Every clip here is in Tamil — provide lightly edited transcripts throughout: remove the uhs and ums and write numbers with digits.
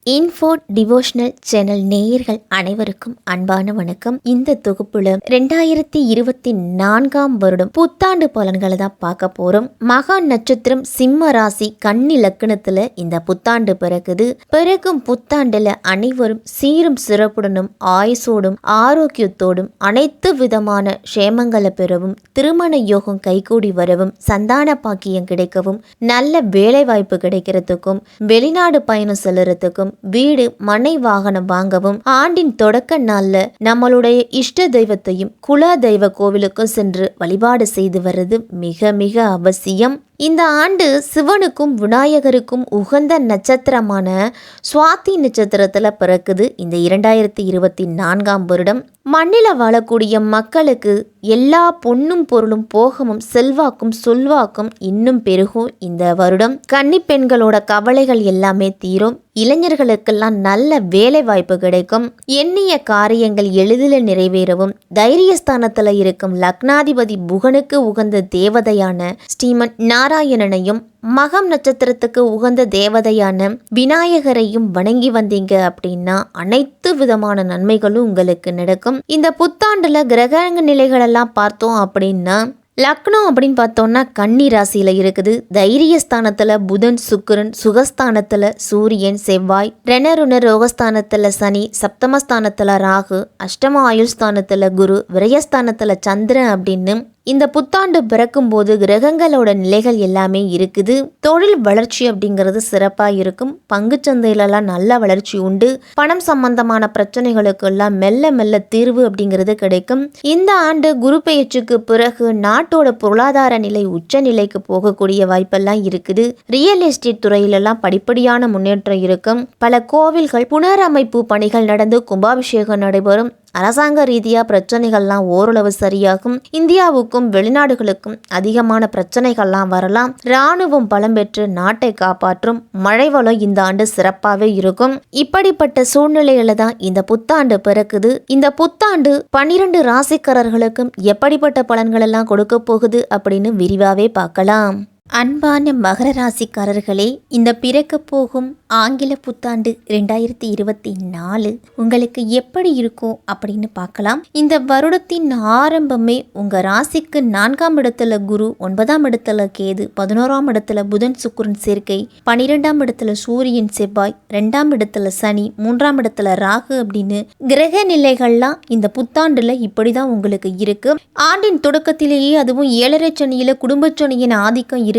இன்ஃபோ டிவோஷனல் சேனல் நேயர்கள் அனைவருக்கும் அன்பான வணக்கம். இந்த தொகுப்புல 2024 வருடம் புத்தாண்டு பலன்களை தான் பார்க்க போறோம். மகா நட்சத்திரம் சிம்ம ராசி கன்னி லக்னத்துல இந்த புத்தாண்டு பிறக்கும் புத்தாண்டுல அனைவரும் சீரும் சிறப்புடனும் ஆயுசோடும் ஆரோக்கியத்தோடும் அனைத்து விதமான க்ஷேமங்களை பெறவும், திருமண யோகம் கைகூடி வரவும், சந்தான பாக்கியம் கிடைக்கவும், நல்ல வேலை வாய்ப்பு கிடைக்கிறதுக்கும், வெளிநாடு பயணம் செல்லுறதுக்கும், வீடு மனை வாகனம் வாங்கவும், ஆண்டின் தொடக்க நாள்ல நம்மளுடைய இஷ்ட தெய்வத்தையும் குல தெய்வ கோவிலுக்கும் சென்று வழிபாடு செய்து வர்றது மிக மிக அவசியம். இந்த ஆண்டு சிவனுக்கும் விநாயகருக்கும் உகந்த நட்சத்திரமான சுவாதி நட்சத்திரத்துல பிறக்குது. இந்த 2024 வருடம் மண்ணில வாழக்கூடிய மக்களுக்கு எல்லா பொன்னும் பொருளும் போகமும் செல்வாக்கும் சொல்வாக்கும் இன்னும் பெருகும். இந்த வருடம் கன்னி பெண்களோட கவலைகள் எல்லாமே தீரும். இளைஞர்களுக்கெல்லாம் நல்ல வேலை வாய்ப்பு கிடைக்கும். எண்ணிய காரியங்கள் எளிதில் நிறைவேறவும், தைரியஸ்தானத்துல இருக்கும் லக்னாதிபதி புகனுக்கு உகந்த தேவதையான ஸ்ரீமன் நாராயணனையும், மகம் நட்சத்திரத்துக்கு உகந்த தேவதையான விநாயகரையும் வணங்கி வந்தீங்க அப்படின்னா அனைத்து விதமான நன்மைகளும் உங்களுக்கு நடக்கும். இந்த புத்தாண்டுல கிரக நிலைகள் எல்லாம் பார்த்தோம் அப்படின்னா, லக்னம் அப்படின்னு பார்த்தோம்னா கன்னி ராசியில இருக்குது. தைரியஸ்தானத்துல புதன் சுக்கிரன், சுகஸ்தானத்துல சூரியன் செவ்வாய், ரணருணர் ரோகஸ்தானத்துல சனி, சப்தமஸ்தானத்துல ராகு, அஷ்டம ஆயுள் ஸ்தானத்துல குரு, விரயஸ்தானத்துல சந்திரன் அப்படின்னு இந்த புத்தாண்டு பிறக்கும் போது கிரகங்களோட நிலைகள் எல்லாமே இருக்குது. தொழில் வளர்ச்சி அப்படிங்கிறது சிறப்பா இருக்கும். பங்குச்சந்தையிலலாம் நல்ல வளர்ச்சி உண்டு. பணம் சம்பந்தமான பிரச்சனைகளுக்கு எல்லாம் மெல்ல மெல்ல தீர்வு அப்படிங்கிறது கிடைக்கும். இந்த ஆண்டு குரு பெயர்ச்சிக்கு பிறகு நாட்டோட பொருளாதார நிலை உச்ச நிலைக்கு போகக்கூடிய வாய்ப்பெல்லாம் இருக்குது. ரியல் எஸ்டேட் துறையிலெல்லாம் படிப்படியான முன்னேற்றம் இருக்கும். பல கோவில்கள் புனரமைப்பு பணிகள் நடந்து கும்பாபிஷேகம் நடைபெறும். அரசாங்க ரீதியா பிரச்சனைகள்லாம் ஓரளவு சரியாகும். இந்தியாவுக்கும் வெளிநாடுகளுக்கும் அதிகமான பிரச்சனைகள்லாம் வரலாம். இராணுவம் பலம் பெற்று நாட்டை காப்பாற்றும். மழை வளம் இந்த ஆண்டு சிறப்பாகவே இருக்கும். இப்படிப்பட்ட சூழ்நிலையில தான் இந்த புத்தாண்டு பிறக்குது. இந்த புத்தாண்டு 12 ராசிக்காரர்களுக்கும் எப்படிப்பட்ட பலன்கள் எல்லாம் கொடுக்க போகுது அப்படின்னு விரிவாவே பார்க்கலாம். அன்பான மகர ராசிக்காரர்களே, இந்த பிறக்க போகும் ஆங்கில புத்தாண்டு 2024 உங்களுக்கு எப்படி இருக்கும் அப்படின்னு பார்க்கலாம். இந்த வருடத்தின் ஆரம்பமே உங்க ராசிக்கு 4ஆம் இடத்துல குரு, 9ஆம் இடத்துல கேது, 11ஆம் இடத்துல புதன் சுக்கிரன் சேர்க்கை, 12ஆம் இடத்துல சூரியன் செவ்வாய், 2ஆம் இடத்துல சனி, 3ஆம் இடத்துல ராகு அப்படின்னு கிரக நிலைகள்லாம் இந்த புத்தாண்டுல இப்படிதான் உங்களுக்கு இருக்கு. ஆண்டின் தொடக்கத்திலேயே அதுவும் 7.5 சனியில குடும்ப சனியின் ஆதிக்கம் இருக்குது.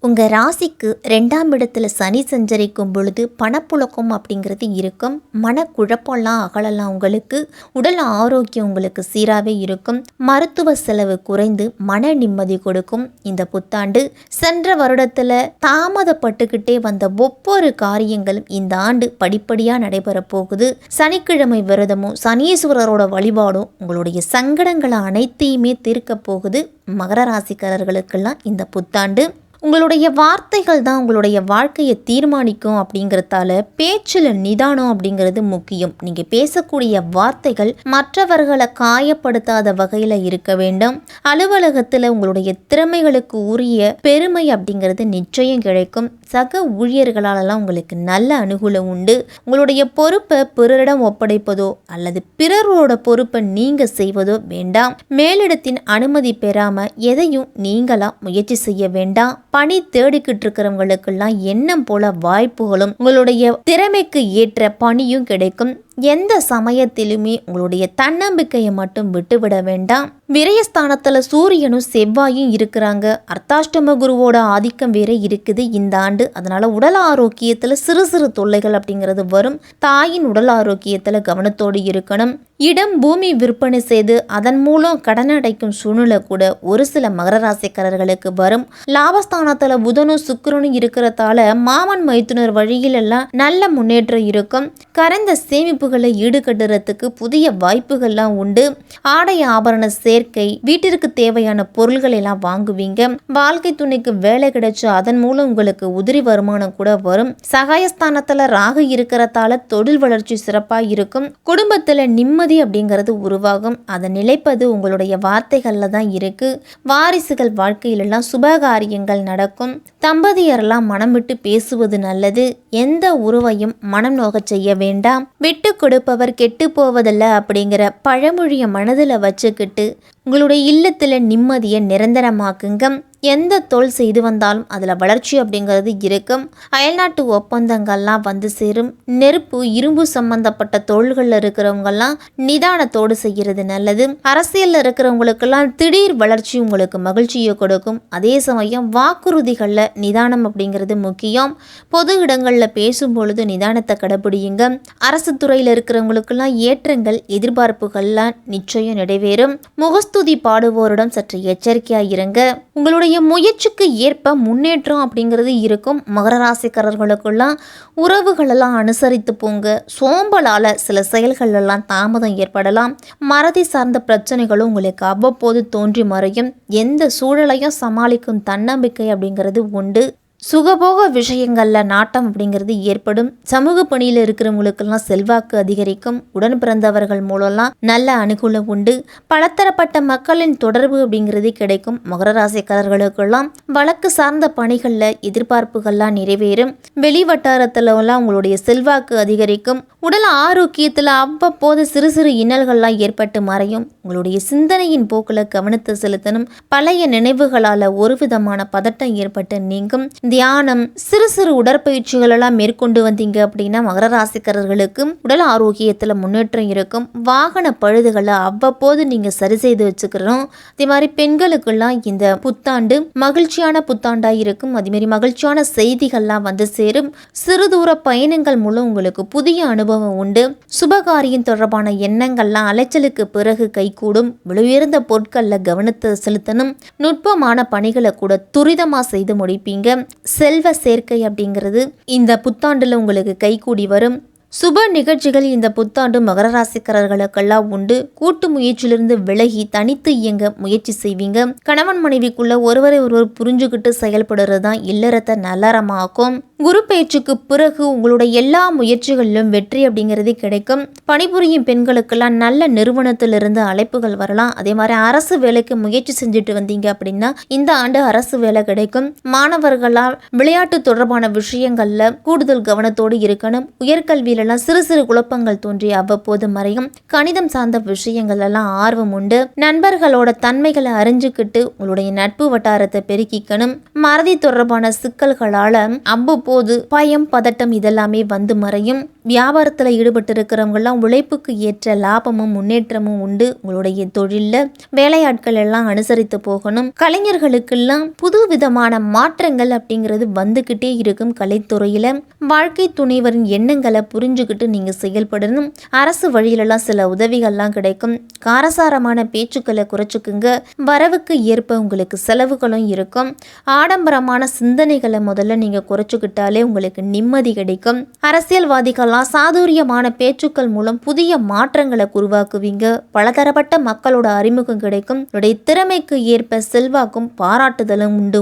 உங்க ராசிக்கு 2ஆம் இடத்துல சனி சஞ்சரிக்கும் பொழுது பணப்புழக்கம் அப்படிங்கிறது இருக்கும். மனக்குழப்பம்லாம் அகலலாம். உங்களுக்கு உடல் ஆரோக்கியம் உங்களுக்கு சீராகவே இருக்கும். மருத்துவ செலவு குறைந்து மன நிம்மதி கொடுக்கும். இந்த புத்தாண்டு சென்ற வருடத்துல தாமதப்பட்டுக்கிட்டே வந்த ஒவ்வொரு காரியங்களும் இந்த ஆண்டு படிப்படியா நடைபெற போகுது. சனிக்கிழமை விரதமும் சனீஸ்வரரோட வழிபாடும் உங்களுடைய சங்கடங்களை அனைத்தையுமே தீர்க்க போகுது. மகர ராசிக்காரர்களுக்கெல்லாம் இந்த புத்தாண்டு உங்களுடைய வார்த்தைகள் தான் உங்களுடைய வாழ்க்கையை தீர்மானிக்கும். அப்படிங்கிறதால பேச்சில் நிதானம் அப்படிங்கிறது முக்கியம். நீங்கள் பேசக்கூடிய வார்த்தைகள் மற்றவர்களை காயப்படுத்தாத வகையில் இருக்க வேண்டும். அலுவலகத்தில் உங்களுடைய திறமைகளுக்கு உரிய பெருமை அப்படிங்கிறது நிச்சயம் கிடைக்கும். சக ஊழியர்களாலெல்லாம் உங்களுக்கு நல்ல அனுகூலம் உண்டு. உங்களுடைய பொறுப்பை பிறரிடம் ஒப்படைப்பதோ அல்லது பிறரோட பொறுப்பை நீங்கள் செய்வதோ வேண்டாம். மேலிடத்தின் அனுமதி பெறாம எதையும் நீங்களா முயற்சி செய்ய வேண்டாம். பணி தேடிக்கிட்டு இருக்கிறவங்களுக்கெல்லாம் எண்ணம் போல வாய்ப்புகளும் உங்களுடைய திறமைக்கு ஏற்ற பணியும் கிடைக்கும். எந்த சமயத்திலுமே உங்களுடைய தன்னம்பிக்கையை மட்டும் விட்டுவிட வேண்டாம். விரயஸ்தானத்துல சூரியனும் செவ்வாயும் இருக்கிறாங்க. அர்த்தாஷ்டம குருவோட ஆதிக்கம் வேற இருக்குது இந்த ஆண்டு. அதனால உடல் ஆரோக்கியத்துல சிறு சிறு தொல்லைகள் அப்படிங்கிறது வரும். தாயின் உடல் ஆரோக்கியத்துல கவனத்தோடு இருக்கணும். இடம் பூமி விற்பனை செய்து அதன் மூலம் கடன் அடைக்கும் சூழ்நிலை கூட ஒரு சில மகர ராசிக்காரர்களுக்கு வரும். லாபஸ்தானத்துல புதனும் சுக்கிரனும் இருக்கிறதால மாமன் மைத்துனர் வழியில் எல்லாம் நல்ல முன்னேற்றம் இருக்கும். கரைந்த சேமிப்பு பொறுப்புகளை ஈடுகட்டுறதுக்கு புதிய வாய்ப்புகள்லாம் உண்டு. ஆடை ஆபரண சேர்க்கை, வீட்டிற்கு தேவையான பொருள்கள் எல்லாம் வாங்குவீங்க. வாழ்க்கை துணைக்கு வேலை கிடைச்சு அதன் மூலம் உங்களுக்கு உதிரி வருமானம் கூட வரும். சகாயஸ்தானத்துல ராகு இருக்கிறதால தொழில் வளர்ச்சி சிறப்பா இருக்கும். குடும்பத்துல நிம்மதி அப்படிங்கிறது உருவாகும். அதை நிலைப்பது உங்களுடைய வார்த்தைகள்ல தான் இருக்கு. வாரிசுகள் வாழ்க்கையிலெல்லாம் சுபகாரியங்கள் நடக்கும். தம்பதியரெல்லாம் மனம் விட்டு பேசுவது நல்லது. எந்த உறவையும் மனம் நோக செய்ய வேண்டாம். விட்டு கொடுப்பவர் கெட்டு போவதில்லை அப்படிங்கிற பழமொழியை மனதில் வச்சுக்கிட்டு உங்களுடைய இல்லத்தில் நிம்மதியை நிரந்தரமாக்குங்க. எந்த தொழில் செய்து வந்தாலும் அதில் வளர்ச்சி அப்படிங்கிறது இருக்கும். அயல்நாட்டு ஒப்பந்தங்கள்லாம் வந்து சேரும். நெருப்பு இரும்பு சம்பந்தப்பட்ட தொழில்களில் இருக்கிறவங்கெல்லாம் நிதானத்தோடு செய்கிறது நல்லது. அரசியலில் இருக்கிறவங்களுக்கெல்லாம் திடீர் வளர்ச்சி உங்களுக்கு மகிழ்ச்சியை கொடுக்கும். அதே சமயம் வாக்குறுதிகளில் நிதானம் அப்படிங்கிறது முக்கியம். பொது இடங்களில் பேசும் பொழுது நிதானத்தை கடைபிடியுங்க. அரசு துறையில் இருக்கிறவங்களுக்கெல்லாம் ஏற்றங்கள் எதிர்பார்ப்புகள்லாம் நிச்சயம் நிறைவேறும். முகஸ்துதி பாடுவோரிடம் சற்று எச்சரிக்கையாக இருங்க. உங்களுடைய முயற்சிக்கு ஏற்ப முன்னேற்றம் அப்படிங்கிறது இருக்கும். மகர ராசிக்காரர்களுக்கெல்லாம் உறவுகளெல்லாம் அனுசரித்து போங்க. சோம்பலால் சில செயல்கள் எல்லாம் தாமதம் ஏற்படலாம். மறதி சார்ந்த பிரச்சனைகளும் உங்களுக்கு அவ்வப்போது தோன்றி மறையும். எந்த சூழலையும் சமாளிக்கும் தன்னம்பிக்கை அப்படிங்கிறது உண்டு. சுகபோக விஷயங்களில் நாட்டம் அப்படிங்கிறது ஏற்படும். சமூக பணியில் இருக்கிறவங்களுக்கெல்லாம் செல்வாக்கு அதிகரிக்கும். உடன் பிறந்தவர்கள் மூலம்லாம் நல்ல அனுகூலம் உண்டு. பலதரப்பட்ட மக்களின் தொடர்பு அப்படிங்கிறது கிடைக்கும். மகர ராசிக்காரர்களுக்கெல்லாம் வழக்கு சார்ந்த பணிகளில் எதிர்பார்ப்புகள்லாம் நிறைவேறும். வெளி வட்டாரத்திலலாம் உங்களுடைய செல்வாக்கு அதிகரிக்கும். உடல் ஆரோக்கியத்தில் அவ்வப்போது சிறு சிறு இன்னல்கள்லாம் ஏற்பட்டு மறையும். உங்களுடைய சிந்தனையின் போக்கில் கவனத்தை செலுத்தணும். பழைய நினைவுகளால் ஒரு விதமான பதட்டம் ஏற்பட்டு நீங்கும். தியானம், சிறு சிறு உடற்பயிற்சிகள் எல்லாம் மேற்கொண்டு வந்தீங்க அப்படின்னா மகர ராசிக்காரர்களுக்கு உடல் ஆரோக்கியத்தில் முன்னேற்றம் இருக்கும். வாகன பழுதுகளை அவ்வப்போது நீங்கள் சரி செய்து வச்சுக்கிறோம். அதே மாதிரி பெண்களுக்கெல்லாம் இந்த புத்தாண்டு மகிழ்ச்சியான புத்தாண்டாக இருக்கும். அதேமாதிரி மகிழ்ச்சியான செய்திகள்லாம் வந்து சேரும். சிறு தூர பயணங்கள் மூலம் உங்களுக்கு புதிய அனுபவம் உண்டு. சுபகாரியம் தொடர்பான எண்ணங்கள்லாம் அலைச்சலுக்கு பிறகு கைகூடும். விலையுயர்ந்த பொருட்களில் கவனத்தை செலுத்தணும். நுட்பமான பணிகளை கூட துரிதமாக செய்து முடிப்பீங்க. செல்வ சேர்க்கை அப்படிங்கிறது இந்த புத்தாண்டுல உங்களுக்கு கைகூடி வரும். சுப நிகழ்ச்சிகள் இந்த புத்தாண்டு மகர ராசிக்காரர்களுக்கெல்லாம் உண்டு. கூட்டு முயற்சியிலிருந்து விலகி தனித்து இயங்க முயற்சி செய்வீங்க. கணவன் மனைவிக்குள்ள ஒருவரை ஒருவர் புரிஞ்சுக்கிட்டு செயல்படுறது தான் இல்லறத்தை நல்லறமாக்கும். குரு பயிற்சிக்கு பிறகு உங்களுடைய எல்லா முயற்சிகளிலும் வெற்றி அப்படிங்கிறது கிடைக்கும். பணிபுரியும் பெண்களுக்கெல்லாம் நல்ல நிறுவனத்திலிருந்து அழைப்புகள் வரலாம். அதே மாதிரி அரசு வேலைக்கு முயற்சி செஞ்சுட்டு வந்தீங்க அப்படின்னா இந்த ஆண்டு அரசு வேலை கிடைக்கும். மாணவர்களால் விளையாட்டு தொடர்பான விஷயங்கள்ல கூடுதல் கவனத்தோடு இருக்கணும். உயர்கல்வியில சிறு சிறு குழப்பங்கள் தோன்றி அவ்வப்போது மறையும். கணிதம் சார்ந்த விஷயங்கள் எல்லாம் ஆர்வம் உண்டு. நண்பர்களோட தன்மைகளை அறிஞ்சுக்கிட்டு உங்களுடைய நட்பு வட்டாரத்தை பெருக்கிக்கணும். மறதி தொடர்பான சிக்கல்களால அவ்வப்போது பயம், பதட்டம் இதெல்லாமே வந்து மறையும். வியாபாரத்தில் ஈடுபட்டு இருக்கிறவங்கெல்லாம் உழைப்புக்கு ஏற்ற லாபமும் முன்னேற்றமும் உண்டு. உங்களுடைய தொழிலில் வேலையாட்கள் எல்லாம் அனுசரித்து போகணும். கலைஞர்களுக்கெல்லாம் புது விதமான மாற்றங்கள் அப்படிங்கிறது வந்துக்கிட்டே இருக்கும். கலைத்துறையில் வாழ்க்கை துணைவரின் எண்ணங்களை புரிஞ்சுக்கிட்டு நீங்கள் செயல்படணும். அரசு வழியிலலாம் சில உதவிகள்லாம் கிடைக்கும். காரசாரமான பேச்சுக்களை குறைச்சிக்குங்க. வரவுக்கு ஏற்ப உங்களுக்கு செலவுகளும் இருக்கும். ஆடம்பரமான சிந்தனைகளை முதல்ல நீங்கள் குறைச்சிக்கிட்டாலே உங்களுக்கு நிம்மதி கிடைக்கும். அரசியல்வாதிகள் சாதுரியமான பேச்சுக்கள் மூலம் புதிய மாற்றங்களை உருவாக்குவீங்க. பலதரப்பட்ட மக்களோட அறிமுகம் கிடைக்கும். உங்களுடைய திறமைக்கு ஏற்ப செல்வாக்கும் பாராட்டுதலும் உண்டு.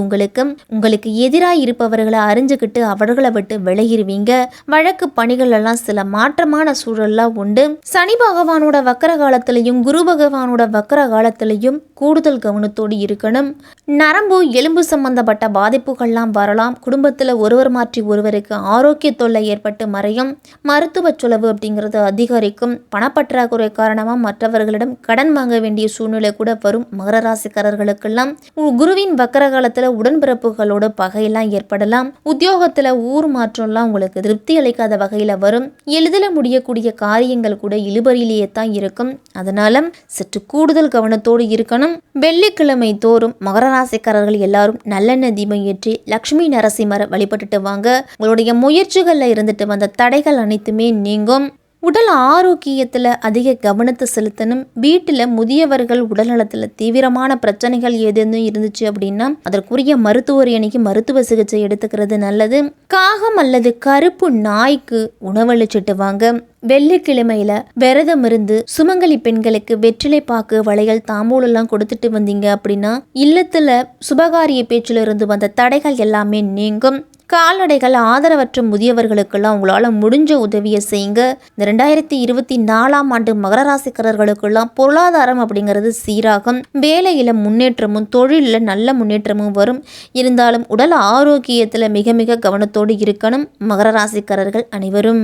உங்களுக்கு எதிராக இருப்பவர்களை அறிஞ்சுக்கிட்டு அவர்களை விட்டு விலகிடுவீங்க. வழக்கு பணிகள் எல்லாம் சில மாற்றமான சூழல்லாம் உண்டு. சனி பகவானோட வக்கர காலத்திலையும் குரு பகவானோட வக்கர காலத்திலையும் கூடுதல் கவனத்தோடு இருக்கணும். நரம்பு, எலும்பு சம்பந்தப்பட்ட பாதிப்புகள்லாம் வரலாம். குடும்பத்தில் ஒருவர் மாற்றி ஒருவருக்கு ஆரோக்கிய தொல்லை ஏற்பட்டு மறையும். மருத்துவ செலவு அப்படிங்கிறது அதிகரிக்கும். பணப்பற்றாக்குறை காரணமாக மற்றவர்களிடம் கடன் வாங்க வேண்டிய சூழ்நிலை கூட வரும். மகர ராசிக்காரர்களுக்கெல்லாம் குருவின் வக்கர காலத்தில் உடன்பிறப்புகளோட பகையெல்லாம் ஏற்படலாம். உத்தியோகத்தில் ஊர் மாற்றம்லாம் உங்களுக்கு திருப்தி அளிக்காத வகையில் வரும். எளிதில் முடியக்கூடிய காரியங்கள் கூட இழுபறியிலேயே தான் இருக்கும். அதனால சற்று கூடுதல் கவனத்தோடு இருக்கணும். வெள்ளிக்கிழமை தோறும் மகர ராசிக்காரர்கள் எல்லாரும் நல்லெண்ணெய் தீபம் ஏற்றி லட்சுமி நரசிம்மரை வழிபட்டுட்டு வாங்க. உங்களுடைய முயற்சிகளில் இருந்துட்டு வந்த தடைகள் அனைத்துமே நீங்கும். உடல் ஆரோக்கியத்தில் அதிக கவனத்தை செலுத்தணும். வீட்டில் முதியவர்கள் உடல்நலத்தில் தீவிரமான பிரச்சனைகள் ஏதேனும் இருந்துச்சு அப்படின்னா அதற்குரிய மருத்துவர் அன்னைக்கு மருத்துவ சிகிச்சை எடுத்துக்கிறது நல்லது. காகம் அல்லது கருப்பு நாய்க்கு உணவளிச்சிட்டு வாங்க. வெள்ளிக்கிழமையில விரதம் இருந்து சுமங்கலி பெண்களுக்கு வெற்றிலை பாக்கு வளையல் தாம்பூலெல்லாம் கொடுத்துட்டு வந்தீங்க அப்படின்னா இல்லத்துல சுபகாரிய பேச்சில் இருந்து வந்த தடைகள் எல்லாமே நீங்கும். கால்நடைகள் ஆதரவற்ற முதியவர்களுக்கெல்லாம் உங்களால் முடிஞ்ச உதவியை செய்யுங்க. இந்த 2024ஆம் ஆண்டு மகர ராசிக்காரர்களுக்கெல்லாம் பொருளாதாரம் அப்படிங்கிறது சீராகும். வேலையில் முன்னேற்றமும் தொழிலில் நல்ல முன்னேற்றமும் வரும். இருந்தாலும் உடல் ஆரோக்கியத்தில் மிக மிக கவனத்தோடு இருக்கணும் மகர ராசிக்காரர்கள் அனைவரும்.